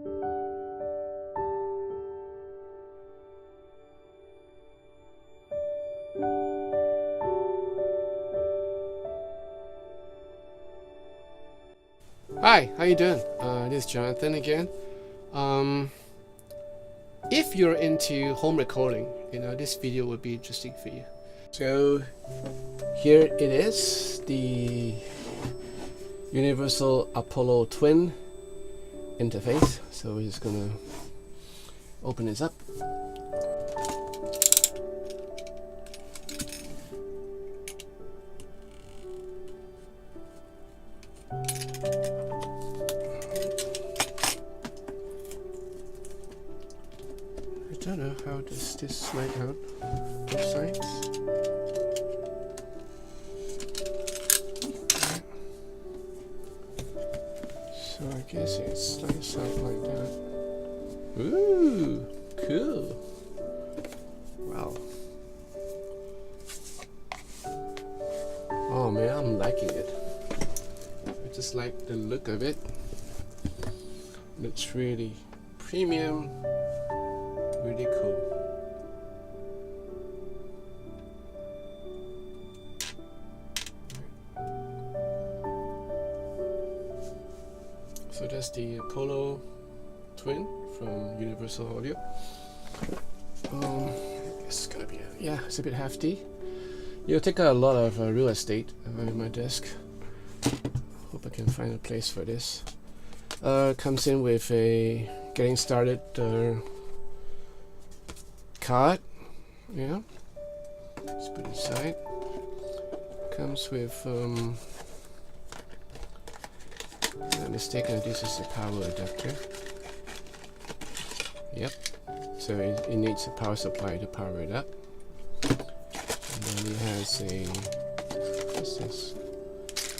Hi, how you doing? This is Jonathan again. If you're into home recording, this video would be interesting for you. So here it is, the Universal Apollo Twin interface. So we're just gonna open this up. I don't know how does this slide out both sides. So I guess it slides out like that. Ooh, cool. Wow. Oh man, I'm liking it. I just like the look of it. Looks really premium. Really cool. So that's the Apollo Twin from Universal Audio. It's gonna be it's a bit hefty. It'll take a lot of real estate in my desk. Hope I can find a place for this. Comes in with a getting started card. Yeah, let's put it aside. Comes with I'm not mistaken, this is the power adapter. Yep, so it needs a power supply to power it up. And then it has what's this?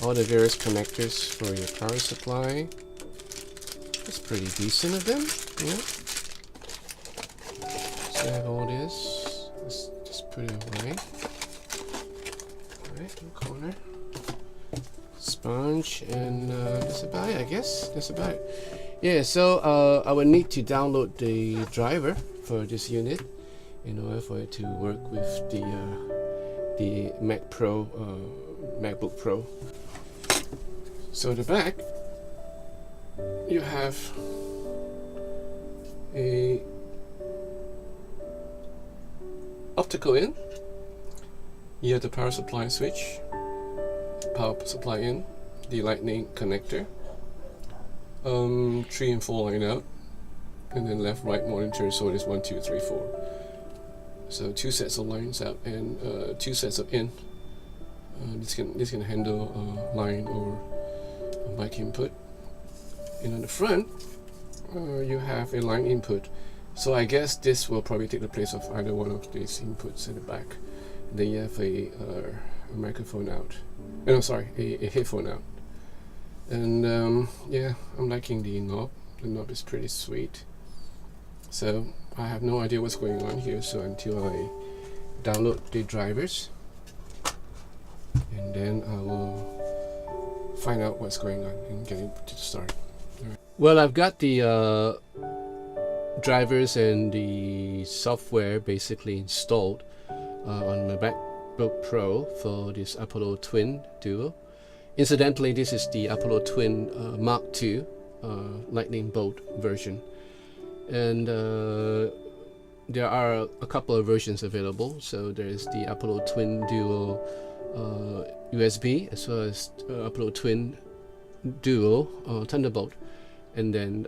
All the various connectors for your power supply. It's pretty decent of them. Yeah. So I have all this. Let's just put it away. Alright, in the corner. Sponge, and that's about it, I guess. That's about it. Yeah, so I would need to download the driver for this unit in order for it to work with the MacBook Pro. So the back, you have a optical in. You have the power supply switch, power supply in, the lightning connector, 3 and 4 line out, and then left right monitor. So it is 1, 2, 3, 4. So 2 sets of lines out and 2 sets of in. This can handle line or mic input. And on the front, you have a line input. So I guess this will probably take the place of either one of these inputs at the back. Then you have a microphone out. No, sorry, a headphone out. And yeah, I'm liking the knob. The knob is pretty sweet. So I have no idea what's going on here. So until I download the drivers, and then I will find out what's going on and get it to start. Right. Well, I've got the drivers and the software basically installed on my MacBook Pro for this Apollo Twin Duo. Incidentally, this is the Apollo Twin Mark II Lightning Bolt version, and there are a couple of versions available. So there is the Apollo Twin Duo USB, as well as Apollo Twin Duo Thunderbolt. And then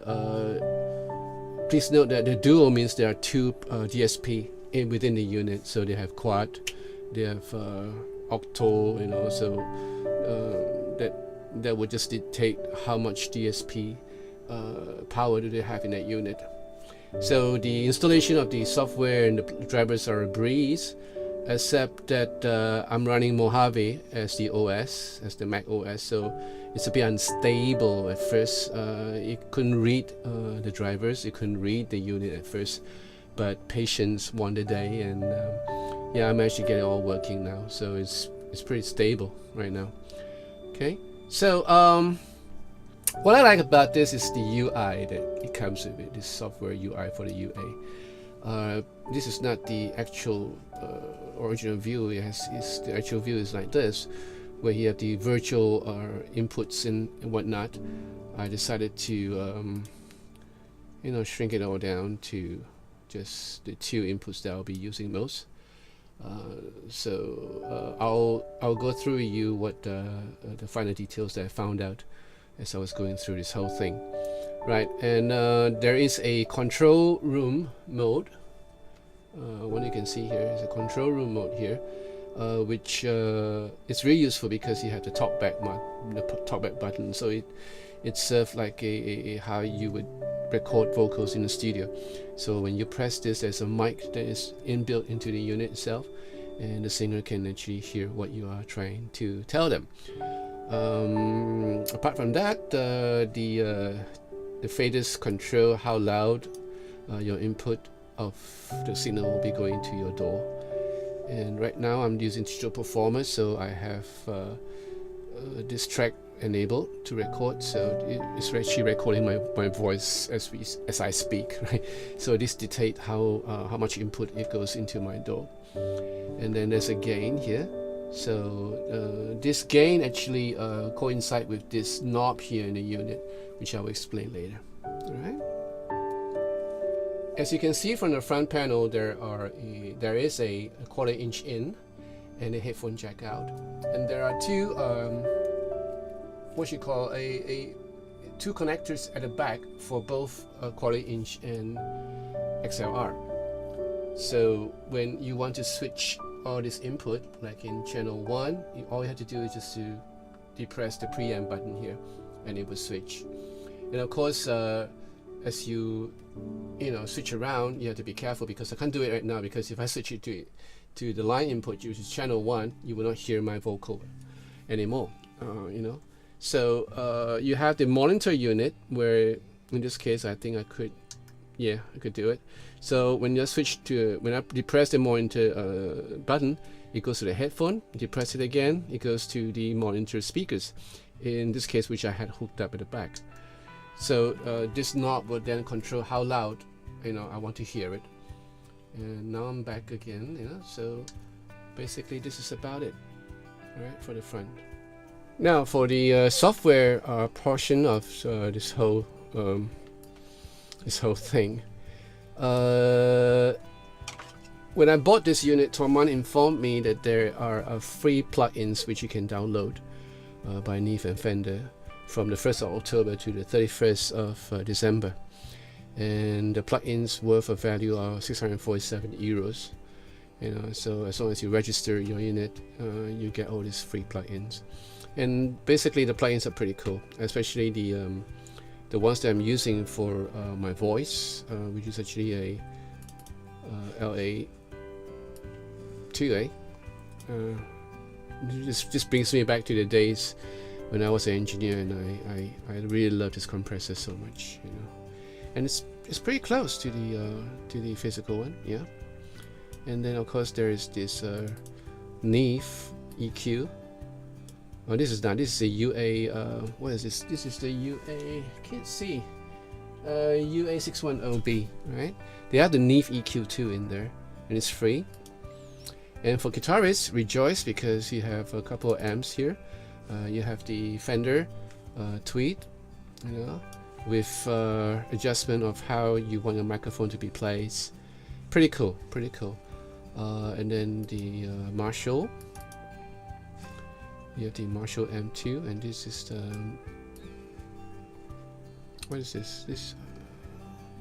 please note that the Duo means there are 2 DSP within the unit. So they have quad, they have octo, so that would just dictate how much DSP power do they have in that unit. So the installation of the software and the drivers are a breeze, except that I'm running Mojave as the OS, as the Mac OS, so it's a bit unstable at first. It couldn't read the drivers, it couldn't read the unit at first, but patience won the day, and yeah, I managed to get it all working now, so it's pretty stable right now. Okay, so What I like about this is the UI that it comes with it, this software UI for the UA. This is not the actual original view. The actual view is like this, where you have the virtual inputs and whatnot. I decided to shrink it all down to just the 2 inputs that I'll be using most. So I'll go through with you what the finer details that I found out as I was going through this whole thing, right? And there is a control room mode. What you can see here is a control room mode here, which is really useful because you have the talkback button. So it serves like a how you would record vocals in the studio. So when you press this, there's a mic that is inbuilt into the unit itself, and the singer can actually hear what you are trying to tell them. Apart from that, the faders control how loud your input of the signal will be going to your DAW. And right now I'm using Digital Performer, so I have this track enabled to record, so it's actually recording my voice as I speak, right? So this dictates how much input it goes into my DAW. And then there's a gain here. So this gain actually coincides with this knob here in the unit, which I will explain later. All right. As you can see from the front panel, there is a 1/4 inch in and a headphone jack out, and there are two what you call two connectors at the back for both 1/4 inch and XLR. So when you want to switch all this input, like in channel 1, all you have to do is just to depress the preamp button here, and it will switch. And of course, as you switch around, you have to be careful, because I can't do it right now, because if I switch it to the line input, which is channel 1, you will not hear my vocal anymore. So you have the monitor unit, where in this case I think I could do it. So when I depress the monitor button, it goes to the headphone. Depress it again, it goes to the monitor speakers, in this case, which I had hooked up at the back. So this knob will then control how loud I want to hear it. And now I'm back again. So basically this is about it, all right, for the front. Now for the software portion of this whole thing. When I bought this unit, Tormund informed me that there are free plugins which you can download by Neve and Fender from the 1st of October to the 31st of December. And the plugins worth a value of 647 euros. So as long as you register your unit, you get all these free plugins. And basically the plugins are pretty cool, especially the ones that I'm using for my voice, which is actually a LA2A. This brings me back to the days when I was an engineer, and I really love this compressor so much, and it's pretty close to the physical one, yeah. And then of course there is this Neve EQ. Oh, this is a UA. What is this? This is the UA. Can't see. UA610B, right? They have the Neve EQ2 in there, and it's free. And for guitarists, rejoice, because you have a couple of amps here. You have the Fender Tweed, with adjustment of how you want your microphone to be placed. Pretty cool, pretty cool. And then the Marshall. You have the Marshall M2, and this is the what is this? This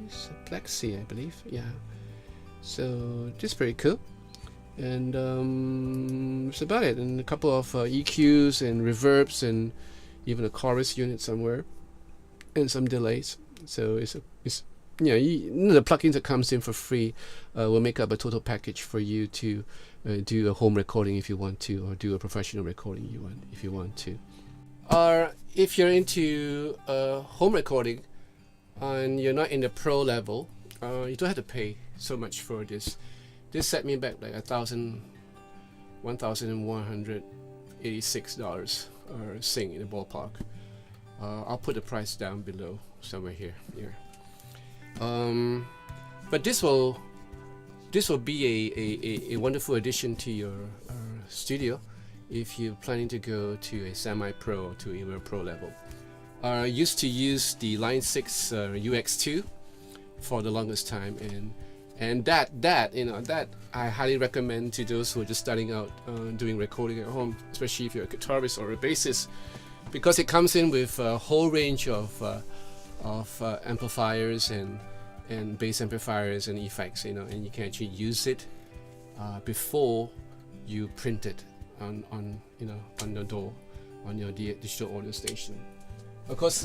is a Plexi, I believe. Yeah. So this is pretty cool, and that's about it. And a couple of EQs and reverbs, and even a chorus unit somewhere, and some delays. So it's the plugins that comes in for free will make up a total package for you to do a home recording if you want to, or do a professional recording if you want to. Or if you're into home recording and you're not in the pro level, you don't have to pay so much for this. This set me back like $1,186 or sing in the ballpark. I'll put the price down below somewhere here. But this will be a wonderful addition to your studio if you're planning to go to a semi-pro or to even a pro level. I used to use the Line 6 UX2 for the longest time, and that I highly recommend to those who are just starting out doing recording at home, especially if you're a guitarist or a bassist, because it comes in with a whole range of amplifiers and bass amplifiers and effects, and you can actually use it before you print it on the door on your digital audio station. Of course,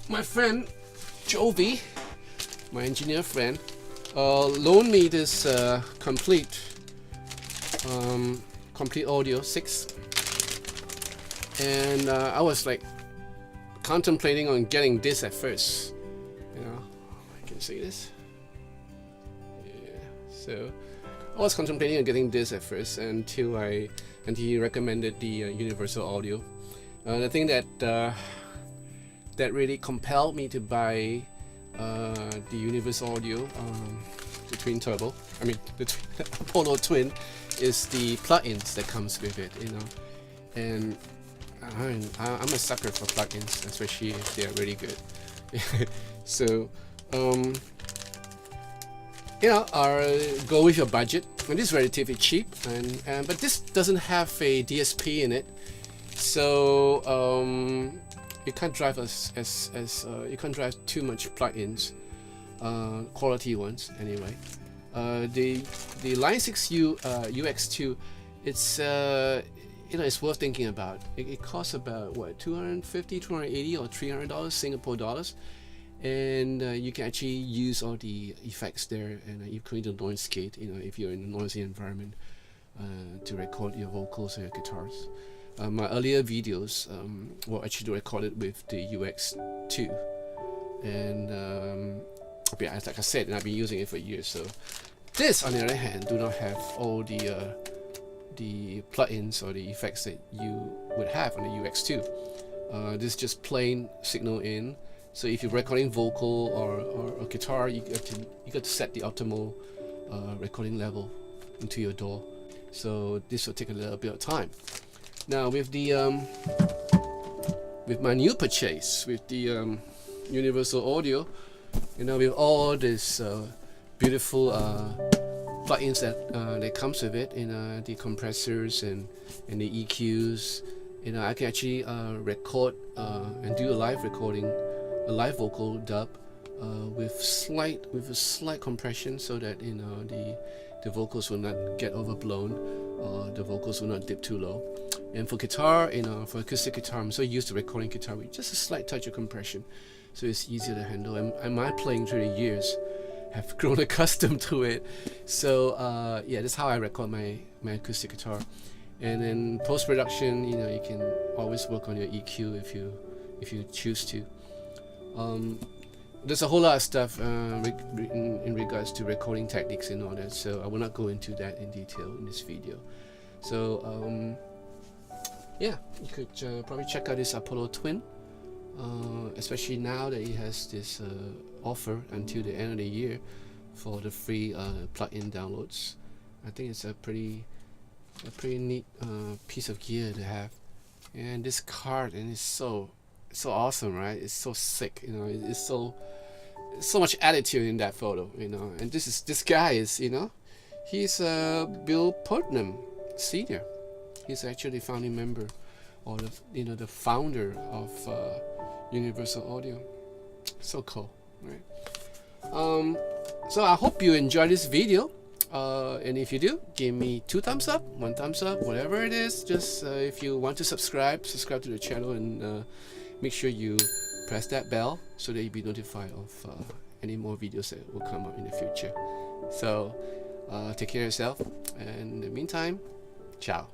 my friend Jovi, my engineer friend, loaned me this complete audio 6, and I was like contemplating on getting this at first. I can see this. Yeah, so I was contemplating on getting this at first until he recommended the Universal Audio. The thing that really compelled me to buy the Universal Audio, the Twin Turbo, the Apollo Twin, is the plugins that comes with it, and I'm a sucker for plugins, especially if they're really good. So go with your budget, and this is relatively cheap, but this doesn't have a DSP in it, so you can't drive you can't drive too much plugins, quality ones anyway. The Line 6 UX2, it's worth thinking about. It costs about what, $250, $280, or $300 Singapore dollars, and you can actually use all the effects there, and including the noise gate, if you're in a noisy environment, to record your vocals or your guitars. My earlier videos were actually recorded with the UX2, and like I said, I've been using it for years. So this, on the other hand, do not have all the plugins or the effects that you would have on the UX2. This is just plain signal in. So if you're recording vocal or guitar, you got to set the optimal recording level into your DAW. So this will take a little bit of time. Now with my new purchase, with the Universal Audio, with all this beautiful plugins that comes with it, the compressors and the EQs, I can actually record and do a live recording, a live vocal dub with a slight compression, so that the vocals will not get overblown, or the vocals will not dip too low. And for guitar, for acoustic guitar, I'm so used to recording guitar with just a slight touch of compression, so it's easier to handle. And my playing through the years have grown accustomed to it. So that's how I record my acoustic guitar. And then post-production, you can always work on your EQ if you choose to. There's a whole lot of stuff in regards to recording techniques and all that, so I will not go into that in detail in this video. So you could probably check out this Apollo Twin, especially now that it has this offer until the end of the year for the free plugin downloads. I think it's a pretty neat piece of gear to have. And this card, and it's so awesome, right? It's so sick, it's so much attitude in that photo, and this guy is, he's Bill Putnam Sr. He's actually the founding member, or the founder of Universal Audio. So cool, right? So I hope you enjoyed this video, and if you do, give me 2 thumbs up, 1 thumbs up, whatever it is. Just if you want to subscribe to the channel, and make sure you press that bell so that you'll be notified of any more videos that will come up in the future. So take care of yourself, and in the meantime, ciao.